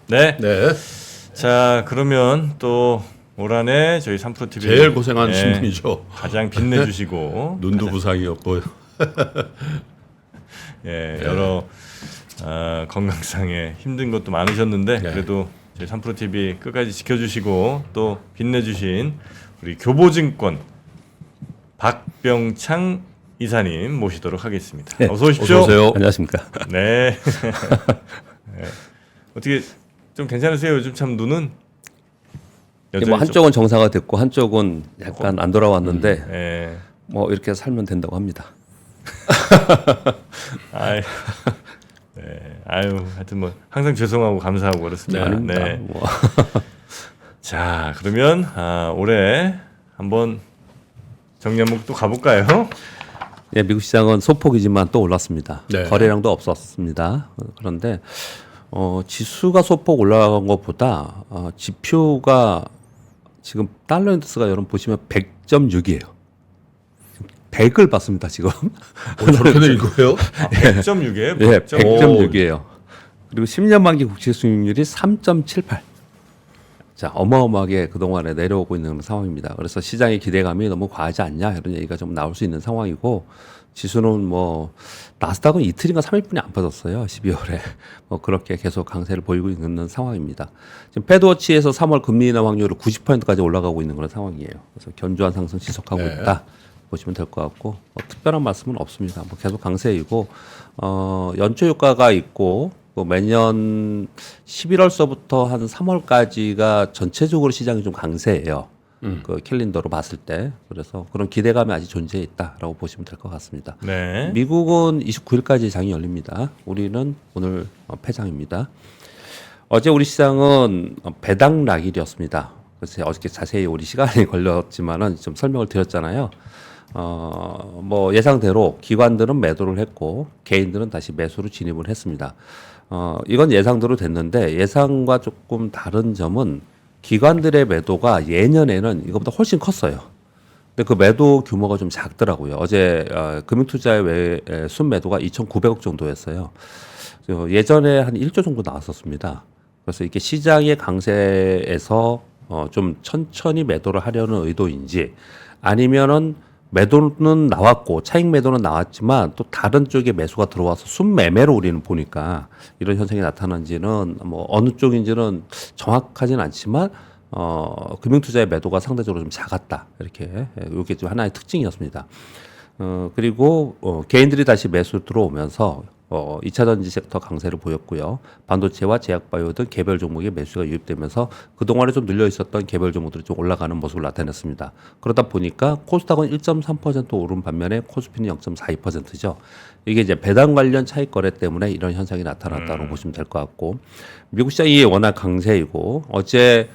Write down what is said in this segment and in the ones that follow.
네. 네. 자, 그러면 또 올 한해 저희 3프로TV 제일 고생하신 분이죠. 가장 빛내주시고 눈도 부상이었고. 예, 여러 건강상에 힘든 것도 많으셨는데 네. 그래도 저희 3프로TV 끝까지 지켜주시고 또 빛내주신 우리 교보증권 박병창 이사님 모시도록 하겠습니다. 네. 어서 오십시오. 어서 오세요. 안녕하십니까. 네. 네. 어떻게 좀 괜찮으세요? 요즘 참 눈은 여전히 뭐 한쪽은 정상화 됐고 한쪽은 약간 안 돌아왔는데 예. 뭐 이렇게 살면 된다고 합니다. 아유, 네, 아유, 하여튼 뭐 항상 죄송하고 감사하고 그렇습니다. 아닙니다. 네. 뭐. 자, 그러면 올해 한번 정리한번 또 가볼까요? 예, 미국 시장은 소폭이지만 또 올랐습니다. 네. 거래량도 없었습니다. 그런데 지수가 소폭 올라간 것보다 지표가 지금 달러 인덱스가 여러분 보시면 100.6이에요. 100을 봤습니다 지금. 저렇게 된 거예요? 100.6이에요? 예, 100.6이에요. 그리고 10년 만기 국채 수익률이 3.78. 자, 어마어마하게 그동안에 내려오고 있는 상황입니다. 그래서 시장의 기대감이 너무 과하지 않냐 이런 얘기가 좀 나올 수 있는 상황이고 지수는 뭐 나스닥은 이틀인가 3일뿐이 안 빠졌어요. 12월에 뭐 그렇게 계속 강세를 보이고 있는 상황입니다. 지금 패드워치에서 3월 금리 인하 확률을 90%까지 올라가고 있는 그런 상황이에요. 그래서 견조한 상승 지속하고 네. 있다 보시면 될 것 같고 특별한 말씀은 없습니다. 뭐 계속 강세이고 연초 효과가 있고 매년 11월서부터 한 3월까지가 전체적으로 시장이 좀 강세예요. 그 캘린더로 봤을 때 그래서 그런 기대감이 아직 존재해 있다라고 보시면 될 것 같습니다. 네. 미국은 29일까지 장이 열립니다. 우리는 오늘 폐장입니다. 어제 우리 시장은 배당락일이었습니다. 그래서 어저께 자세히 우리 시간이 걸렸지만은 좀 설명을 드렸잖아요. 뭐 예상대로 기관들은 매도를 했고 개인들은 다시 매수로 진입을 했습니다. 이건 예상대로 됐는데 예상과 조금 다른 점은 기관들의 매도가 예년에는 이것보다 훨씬 컸어요. 근데 그 매도 규모가 좀 작더라고요. 어제 금융투자의 순매도가 2,900억 정도였어요. 예전에 한 1조 정도 나왔었습니다. 그래서 이게 시장의 강세에서 좀 천천히 매도를 하려는 의도인지 아니면은 매도는 나왔고 차익 매도는 나왔지만 또 다른 쪽에 매수가 들어와서 순매매로 우리는 보니까 이런 현상이 나타난지는 뭐 어느 쪽인지는 정확하진 않지만 금융투자의 매도가 상대적으로 좀 작았다 이렇게 이게 좀 하나의 특징이었습니다. 그리고 개인들이 다시 매수 들어오면서 2차 전지 섹터 강세를 보였고요. 반도체와 제약바이오 등 개별 종목의 매수가 유입되면서 그동안에 좀 눌려 있었던 개별 종목들이 좀 올라가는 모습을 나타냈습니다. 그러다 보니까 코스닥은 1.3% 오른 반면에 코스피는 0.42%죠. 이게 이제 배당 관련 차익 거래 때문에 이런 현상이 나타났다고 보시면 될 것 같고 미국 시장이 워낙 강세이고 어제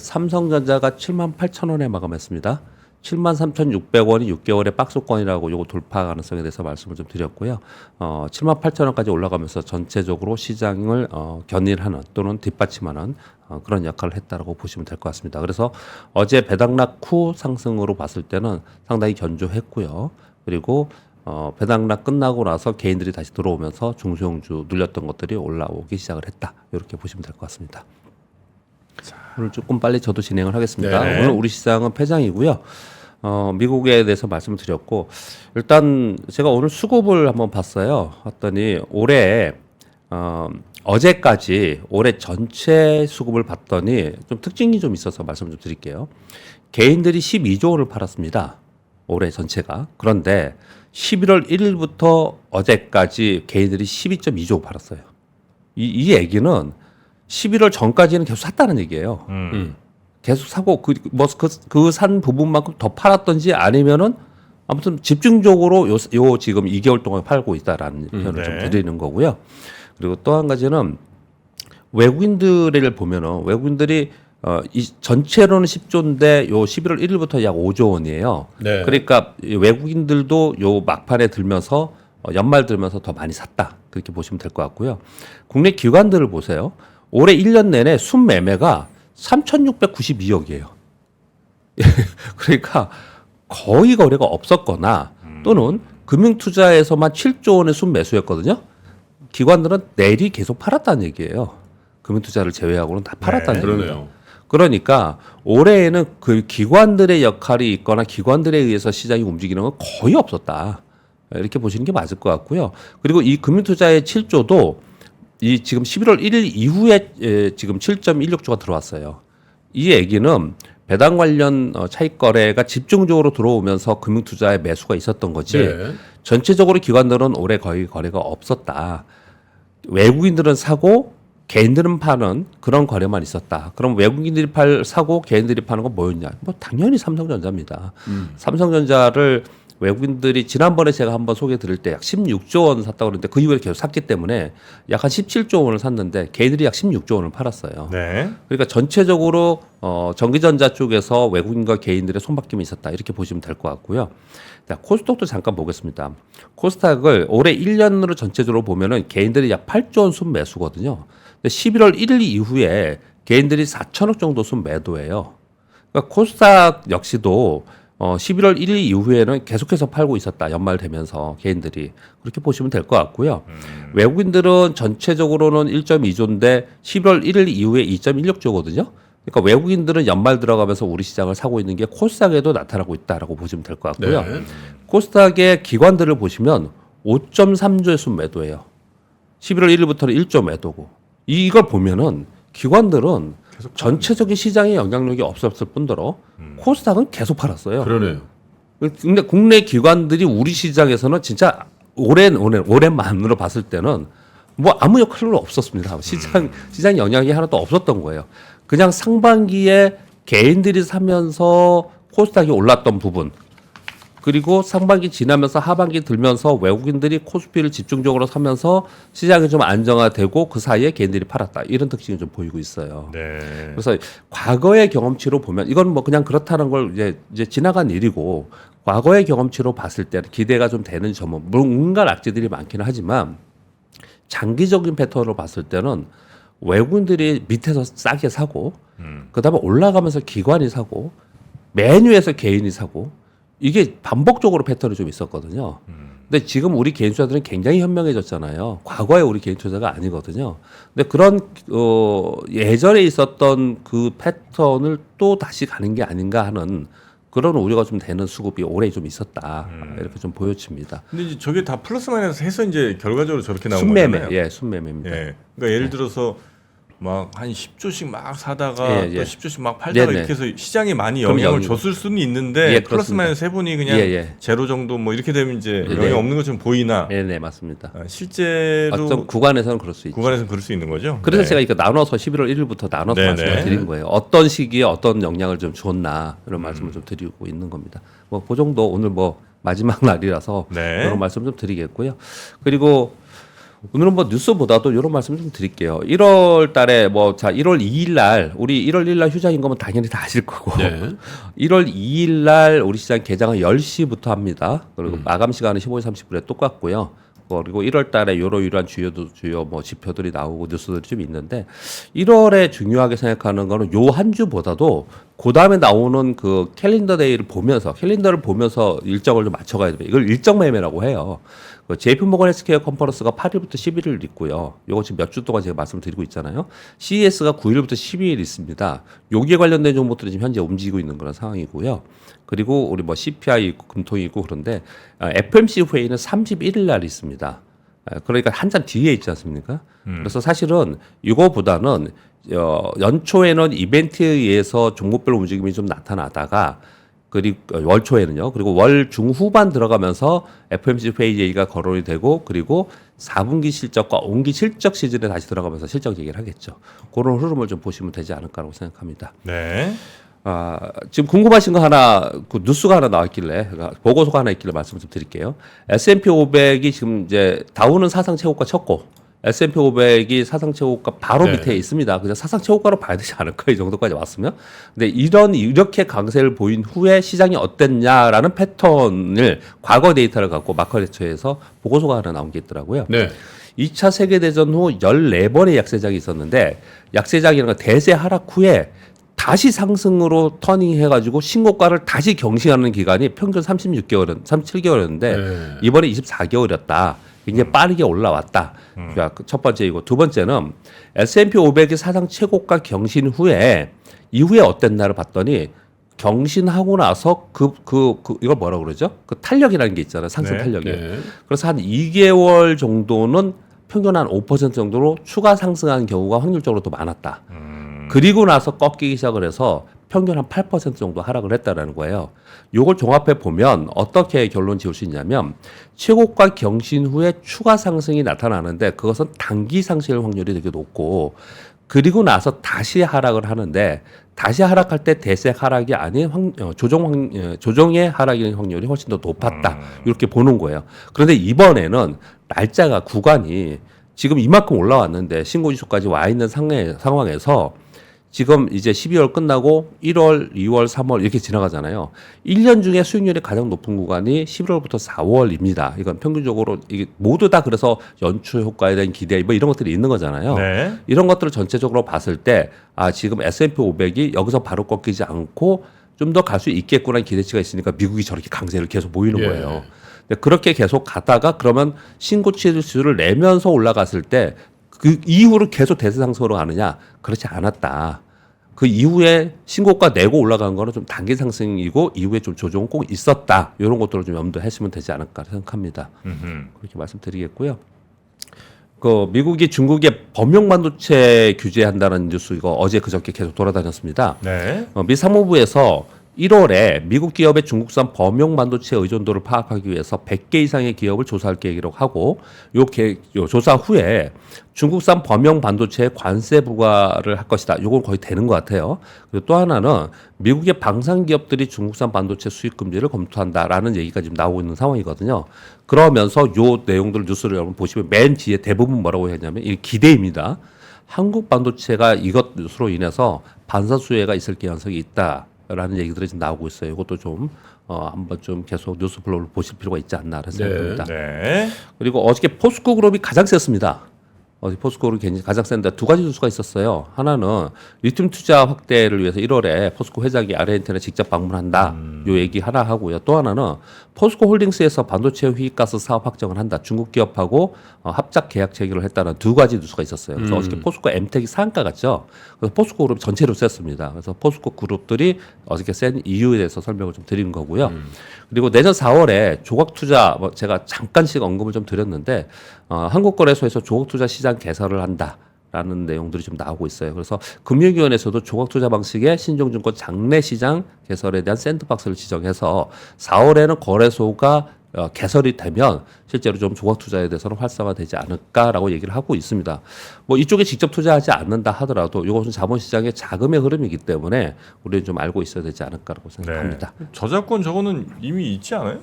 삼성전자가 78,000원에 마감했습니다. 73,600원이 6개월의 박스권이라고 요거 돌파 가능성에 대해서 말씀을 좀 드렸고요. 78,000원까지 올라가면서 전체적으로 시장을 견인하는 또는 뒷받침하는 그런 역할을 했다라고 보시면 될 것 같습니다. 그래서 어제 배당락 후 상승으로 봤을 때는 상당히 견조했고요. 그리고 배당락 끝나고 나서 개인들이 다시 들어오면서 중소형주 눌렸던 것들이 올라오기 시작을 했다. 이렇게 보시면 될 것 같습니다. 오늘 조금 빨리 저도 진행을 하겠습니다. 네. 오늘 우리 시장은 폐장이고요. 미국에 대해서 말씀을 드렸고 일단 제가 오늘 수급을 한번 봤어요. 봤더니 올해 어제까지 올해 전체 수급을 봤더니 좀 특징이 좀 있어서 말씀 좀 드릴게요. 개인들이 12조 원을 팔았습니다. 올해 전체가. 그런데 11월 1일부터 어제까지 개인들이 12.2조 팔았어요. 이 얘기는 11월 전까지는 계속 샀다는 얘기예요. 계속 사고 그 산 부분만큼 더 팔았던지 아니면은 아무튼 집중적으로 요 지금 2개월 동안 팔고 있다라는 표현을 좀 드리는 거고요. 그리고 또 한 가지는 외국인들을 보면은 외국인들이 이 전체로는 10조인데 요 11월 1일부터 약 5조 원이에요. 네. 그러니까 외국인들도 요 막판에 들면서 연말 들면서 더 많이 샀다. 그렇게 보시면 될 것 같고요. 국내 기관들을 보세요. 올해 1년 내내 순매매가 3,692억이에요. 그러니까 거의 거래가 없었거나 또는 금융투자에서만 7조 원의 순매수였거든요. 기관들은 내리 계속 팔았다는 얘기예요. 금융투자를 제외하고는 다 팔았다는 네. 얘기입니다. 그러네요. 그러니까 올해에는 그 기관들의 역할이 있거나 기관들에 의해서 시장이 움직이는 건 거의 없었다. 이렇게 보시는 게 맞을 것 같고요. 그리고 이 금융투자의 7조도 이 지금 11월 1일 이후에 지금 7.16조가 들어왔어요. 이 얘기는 배당 관련 차익 거래가 집중적으로 들어오면서 금융투자의 매수가 있었던 거지. 네. 전체적으로 기관들은 올해 거의 거래가 없었다. 외국인들은 사고 개인들은 파는 그런 거래만 있었다. 그럼 외국인들이 사고 개인들이 파는 건 뭐였냐? 뭐 당연히 삼성전자입니다. 삼성전자를 외국인들이 지난번에 제가 한번 소개 드릴 때 약 16조 원 샀다고 그랬는데 그 이후에 계속 샀기 때문에 약 한 17조 원을 샀는데 개인들이 약 16조 원을 팔았어요. 네. 그러니까 전체적으로 전기전자 쪽에서 외국인과 개인들의 손바뀜이 있었다. 이렇게 보시면 될 것 같고요. 자, 코스닥도 잠깐 보겠습니다. 코스닥을 올해 1년으로 전체적으로 보면은 개인들이 약 8조 원 순매수거든요. 근데 11월 1일 이후에 개인들이 4천억 정도 순매도예요. 그러니까 코스닥 역시도 11월 1일 이후에는 계속해서 팔고 있었다. 연말 되면서 개인들이. 그렇게 보시면 될 것 같고요. 외국인들은 전체적으로는 1.2조인데 11월 1일 이후에 2.16조거든요. 그러니까 외국인들은 연말 들어가면서 우리 시장을 사고 있는 게 코스닥에도 나타나고 있다라고 보시면 될 것 같고요. 네. 코스닥의 기관들을 보시면 5.3조의 순매도예요. 11월 1일부터는 1조 매도고. 이걸 보면은 기관들은 전체적인 시장의 영향력이 없었을 뿐더러 코스닥은 계속 팔았어요. 그러네요. 근데 국내 기관들이 우리 시장에서는 진짜 올해만으로 봤을 때는 뭐 아무 역할은 없었습니다. 시장 영향이 하나도 없었던 거예요. 그냥 상반기에 개인들이 사면서 코스닥이 올랐던 부분, 그리고 상반기 지나면서 하반기 들면서 외국인들이 코스피를 집중적으로 사면서 시장이 좀 안정화되고 그 사이에 개인들이 팔았다. 이런 특징이 좀 보이고 있어요. 네. 그래서 과거의 경험치로 보면 이건 뭐 그냥 그렇다는 걸 이제 지나간 일이고, 과거의 경험치로 봤을 때 기대가 좀 되는 점은 물론 온갖 악재들이 많기는 하지만 장기적인 패턴으로 봤을 때는 외국인들이 밑에서 싸게 사고 그다음에 올라가면서 기관이 사고 메뉴에서 개인이 사고 이게 반복적으로 패턴이 좀 있었거든요. 근데 지금 우리 개인 투자들은 굉장히 현명해졌잖아요. 과거에 우리 개인 투자가 아니거든요. 근데 그런 예전에 있었던 그 패턴을 또 다시 가는 게 아닌가 하는 그런 우려가 좀 되는 수급이 올해 좀 있었다. 이렇게 좀 보여집니다. 근데 이제 저게 다 플러스 마이너스 해서 이제 결과적으로 저렇게 나온 순매매, 거잖아요. 예, 순매매입니다. 예. 그러니까 예를 들어서 막 한 10조씩 막 사다가 예, 또 예. 10조씩 막 팔다가 네네. 이렇게 해서 시장에 많이 그럼 영향을 영향- 줬을 수는 있는데 예, 플러스 그렇습니다. 마이너스 해보니 그냥 예, 예. 제로 정도 뭐 이렇게 되면 이제 예, 영향 네. 없는 것처럼 보이나 네, 맞습니다. 실제로 어떤 구간에서는 그럴 수 있죠. 구간에서는 그럴 수 있는 거죠. 그래서 네. 제가 이거 나눠서 11월 1일부터 나눠서 네네. 말씀을 드린 거예요. 어떤 시기에 어떤 영향을 좀 줬나 이런 말씀을 좀 드리고 있는 겁니다. 뭐 그 정도 오늘 뭐 마지막 날이라서 네. 이런 말씀 좀 드리겠고요. 그리고 오늘은 뭐 뉴스보다도 이런 말씀 좀 드릴게요. 1월 달에 뭐 자 1월 2일 날 우리 1월 1일 날 휴장인 거면 당연히 다 아실 거고. 네. 1월 2일 날 우리 시장 개장은 10시부터 합니다. 그리고 마감 시간은 15시 30분에 똑같고요. 그리고 1월 달에 유로유란 주요 뭐 지표들이 나오고 뉴스들이 좀 있는데 1월에 중요하게 생각하는 거는 요 한 주보다도 그 다음에 나오는 그 캘린더 데이를 보면서 캘린더를 보면서 일정을 좀 맞춰가야 돼요. 이걸 일정 매매라고 해요. 그 JP 모건 헬스케어 컨퍼런스가 8일부터 11일 있고요. 요거 지금 몇 주 동안 제가 말씀을 드리고 있잖아요. CES가 9일부터 12일 있습니다. 여기에 관련된 종목들이 지금 현재 움직이고 있는 그런 상황이고요. 그리고 우리 뭐 CPI 있고 금통이 있고 그런데 FMC 회의는 31일 날 있습니다. 그러니까 한참 뒤에 있지 않습니까? 그래서 사실은 이거보다는 연초에는 이벤트에 의해서 종목별 움직임이 좀 나타나다가 그리고 월 초에는요. 그리고 월 중후반 들어가면서 FMC 회의 얘기가 거론이 되고 그리고 4분기 실적과 5분기 실적 시즌에 다시 들어가면서 실적 얘기를 하겠죠. 그런 흐름을 좀 보시면 되지 않을까라고 생각합니다. 네. 지금 궁금하신 거 하나, 그 뉴스가 하나 나왔길래, 그러니까 보고서가 하나 있길래 말씀 좀 드릴게요. S&P 500이 지금 이제 다우는 사상 최고가 쳤고, S&P 500이 사상 최고가 바로 네. 밑에 있습니다. 그냥 사상 최고가로 봐야 되지 않을까 이 정도까지 왔으면. 근데 이렇게 강세를 보인 후에 시장이 어땠냐라는 패턴을 과거 데이터를 갖고 마커레처에서 보고서가 하나 나온 게 있더라고요. 네. 2차 세계대전 후 14번의 약세장이 있었는데 약세장이라는 건 대세 하락 후에 다시 상승으로 터닝해가지고 신고가를 다시 경신하는 기간이 평균 37개월이었는데 네. 이번에 24개월이었다. 굉장히 빠르게 올라왔다. 그러니까 첫 번째이고 두 번째는 S&P 500이 사상 최고가 경신 후에 이후에 어땠나를 봤더니 경신하고 나서 이걸 뭐라 그러죠? 그 탄력이라는 게 있잖아요. 상승 네. 탄력이. 네. 그래서 한 2개월 정도는 평균 한 5% 정도로 추가 상승한 경우가 확률적으로 더 많았다. 그리고 나서 꺾이기 시작을 해서 평균 한 8% 정도 하락을 했다라는 거예요. 요걸 종합해 보면 어떻게 결론 지을 수 있냐면 최고가 경신 후에 추가 상승이 나타나는데 그것은 단기 상승일 확률이 되게 높고 그리고 나서 다시 하락을 하는데 다시 하락할 때 대세 하락이 아닌 조정의 하락일 확률이 훨씬 더 높았다. 이렇게 보는 거예요. 그런데 이번에는 날짜가 구간이 지금 이만큼 올라왔는데 신고지수까지 와 있는 상황에서 지금 이제 12월 끝나고 1월, 2월, 3월 이렇게 지나가잖아요. 1년 중에 수익률이 가장 높은 구간이 11월부터 4월입니다. 이건 평균적으로 이게 모두 다 그래서 연초 효과에 대한 기대 뭐 이런 것들이 있는 거잖아요. 네. 이런 것들을 전체적으로 봤을 때 지금 S&P 500이 여기서 바로 꺾이지 않고 좀 더 갈 수 있겠구나는 기대치가 있으니까 미국이 저렇게 강세를 계속 보이는 예. 거예요. 근데 그렇게 계속 가다가 그러면 신고치 지수를 내면서 올라갔을 때 그 이후로 계속 대세 상승으로 가느냐? 그렇지 않았다. 그 이후에 신고가 내고 올라간 거는 좀 단기 상승이고 이후에 좀 조정은 꼭 있었다. 이런 것들을 좀 염두했으면 되지 않을까 생각합니다. 그렇게 말씀드리겠고요. 그 미국이 중국의 범용 반도체 규제한다는 뉴스 이거 어제 그저께 계속 돌아다녔습니다. 네. 미 상무부에서 1월에 미국 기업의 중국산 범용 반도체 의존도를 파악하기 위해서 100개 이상의 기업을 조사할 계획이라고 하고 요 조사 후에 중국산 범용 반도체에 관세 부과를 할 것이다. 요건 거의 되는 것 같아요. 그리고 또 하나는 미국의 방산 기업들이 중국산 반도체 수입 금지를 검토한다라는 얘기가 지금 나오고 있는 상황이거든요. 그러면서 요 내용들 뉴스를 여러분 보시면 맨 뒤에 대부분 뭐라고 했냐면 이게 기대입니다. 한국 반도체가 이것으로 인해서 반사 수혜가 있을 가능성이 있다. 라는 얘기들이 지금 나오고 있어요. 이것도 좀 한번 좀 계속 뉴스 블로그를 보실 필요가 있지 않나 생각합니다. 네. 그리고 어저께 포스코 그룹이 가장 셌습니다. 어제 포스코 그룹이 굉장히 가장 센데 두 가지 뉴스가 있었어요. 하나는 리튬 투자 확대를 위해서 1월에 포스코 회장이 아르헨티나에 직접 방문한다. 요 얘기 하나 하고요. 또 하나는 포스코 홀딩스에서 반도체 휴입가스 사업 확정을 한다. 중국 기업하고 합작 계약 체결을 했다는 두 가지 뉴스가 있었어요. 그래서 어저께 포스코 엠텍이 상가 같죠. 그래서 포스코 그룹 전체로 셌습니다. 그래서 포스코 그룹들이 어저께 센 이유에 대해서 설명을 좀 드리는 거고요. 그리고 내년 4월에 조각 투자 제가 잠깐씩 언급을 좀 드렸는데 한국거래소에서 조각 투자 시장 개설을 한다. 라는 내용들이 좀 나오고 있어요. 그래서 금융위원회에서도 조각투자 방식의 신종증권 장내시장 개설에 대한 샌드박스를 지정해서 4월에는 거래소가 개설이 되면 실제로 좀 조각투자에 대해서는 활성화되지 않을까라고 얘기를 하고 있습니다. 뭐 이쪽에 직접 투자하지 않는다 하더라도 이것은 자본시장의 자금의 흐름이기 때문에 우리는 좀 알고 있어야 되지 않을까라고 생각합니다. 네. 저작권 저거는 이미 있지 않아요?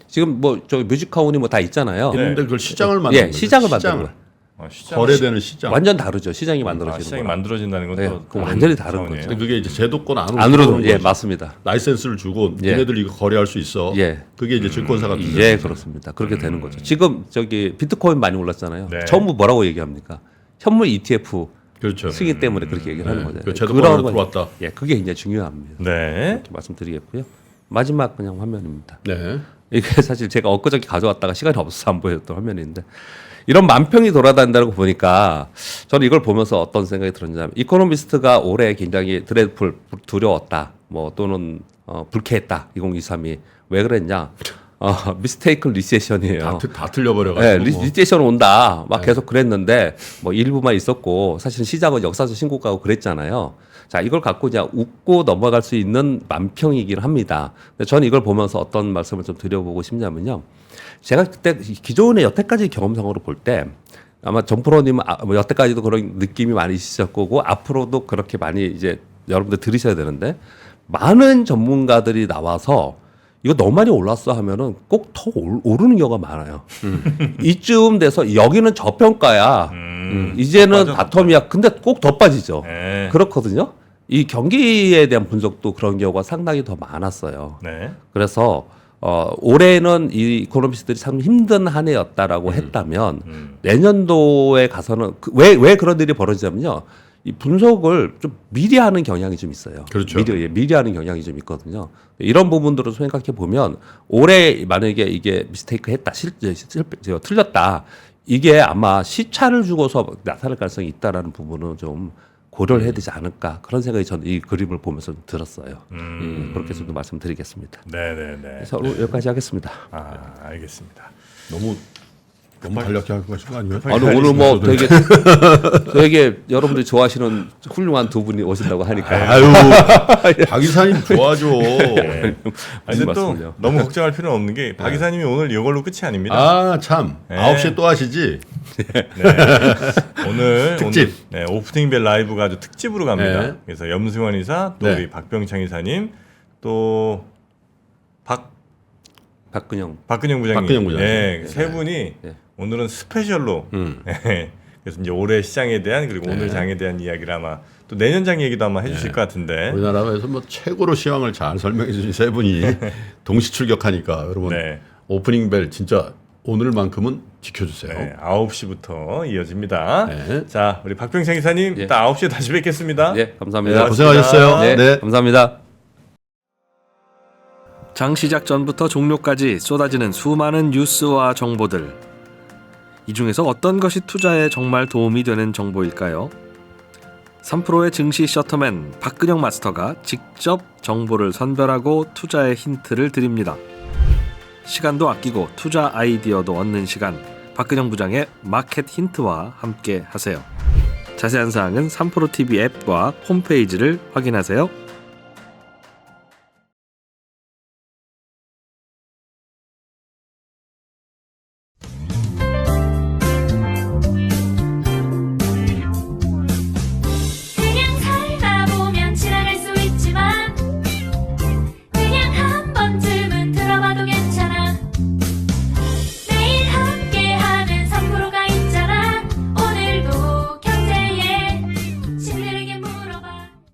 지금 뭐 저 뮤직하운이 뭐 다 있잖아요. 있는데 그걸 시장을 만드는 거죠. 시장을 만드는 거예요. 시장. 거래되는 시장. 완전 다르죠. 시장이 만들어지는 시장이 거랑. 만들어진다는 건 네, 또 그건 완전히 다른 차원이에요. 거죠. 근데 그게 이제 제도권 안으로 안으로 들어오는 예 거지. 맞습니다. 라이센스를 주고 예. 얘네들 이거 거래할 수 있어. 예. 그게 이제 증권사가 되는 예, 거죠. 그렇습니다. 그렇게 되는 거죠. 지금 저기 비트코인 많이 올랐잖아요. 네. 전부 뭐라고 얘기합니까? 현물 ETF 그렇죠. 승인 때문에 그렇게 얘기를 하는 네. 거죠. 그 제도권 안으로 들어왔다. 예, 그게 굉장히 중요합니다. 네. 이렇게 말씀드리겠고요. 마지막 그냥 화면입니다. 네. 이게 사실 제가 엊그저께 가져왔다가 시간이 없어서 안 보였던 화면인데 이런 만평이 돌아다닌다고 보니까 저는 이걸 보면서 어떤 생각이 들었냐면 이코노미스트가 올해 굉장히 드레드풀 두려웠다. 뭐 또는 불쾌했다. 2023이 왜 그랬냐? 미스테이크 리세션이에요. 다 틀려버려가지고. 네, 리세션 온다. 막 계속 그랬는데 뭐 일부만 있었고 사실 시장은 역사적 신고가고 그랬잖아요. 자, 이걸 갖고 그냥 웃고 넘어갈 수 있는 만평이긴 합니다. 근데 저는 이걸 보면서 어떤 말씀을 좀 드려보고 싶냐면요. 제가 그때 기존의 여태까지 경험상으로 볼 때 아마 정프로님은 뭐 여태까지도 그런 느낌이 많이 있으실 거고 앞으로도 그렇게 많이 이제 여러분들 들으셔야 되는데 많은 전문가들이 나와서 이거 너무 많이 올랐어 하면은 꼭 더 오르는 경우가 많아요. 이쯤 돼서 여기는 저평가야. 이제는 바텀이야. 근데 꼭 더 빠지죠. 네. 그렇거든요. 이 경기에 대한 분석도 그런 경우가 상당히 더 많았어요. 네. 그래서 올해는 이 이코노미스트들이 참 힘든 한 해였다라고 했다면 내년도에 가서는 왜 그런 일이 벌어지냐면요. 이 분석을 좀 미리 하는 경향이 좀 있어요. 그렇죠. 미리 하는 경향이 좀 있거든요. 이런 부분들을 생각해 보면 올해 만약에 이게 미스테이크 했다, 틀렸다. 이게 아마 시차를 주고서 나타날 가능성이 있다라는 부분은 좀 고려를 해야 되지 않을까 그런 생각이 저는 이 그림을 보면서 좀 들었어요. 그렇게 좀 말씀드리겠습니다. 네네네. 그래서 여기까지 하겠습니다. 알겠습니다. 너무 간략하게 하고 가신 거 아니에요? 아니 오늘 뭐 되게 여러분들이 좋아하시는 훌륭한 두 분이 오신다고 하니까 아유, 박 이사님 좋아져. 근데 또 맞습니다. 너무 걱정할 필요는 없는 게 박 이사님이 오늘 이걸로 끝이 아닙니다. 아, 참. 네. 9시에 또 하시지? 오늘 특집. 오늘, 오프닝 벨 라이브가 아주 특집으로 갑니다. 네. 그래서 염승환 이사, 또 네. 우리 박병창 이사님, 또 박근영 박근영 부장님, 박근영 부장님. 네, 세 분이 오늘은 스페셜로 네, 그래서 이제 올해 시장에 대한 그리고 오늘 장에 대한 이야기를 아마 또 내년 장 얘기도 아마 해주실 것 같은데. 우리나라에서 뭐 최고로 시황을 잘 설명해 주신 세 분이 동시 출격하니까 여러분 네. 오프닝 벨 진짜 오늘만큼은 지켜주세요. 네, 9시부터 이어집니다. 네. 자, 우리 박병창 이사님 이따 9시에 다시 뵙겠습니다. 네 감사합니다. 네, 고생하셨어요. 네, 네. 감사합니다. 장 시작 전부터 종료까지 쏟아지는 수많은 뉴스와 정보들. 이 중에서 어떤 것이 투자에 정말 도움이 되는 정보일까요? 3프로의 증시 셔터맨 박근영 마스터가 직접 정보를 선별하고 투자의 힌트를 드립니다. 시간도 아끼고 투자 아이디어도 얻는 시간, 박근영 부장의 마켓 힌트와 함께 하세요. 자세한 사항은 3프로 TV 앱과 홈페이지를 확인하세요.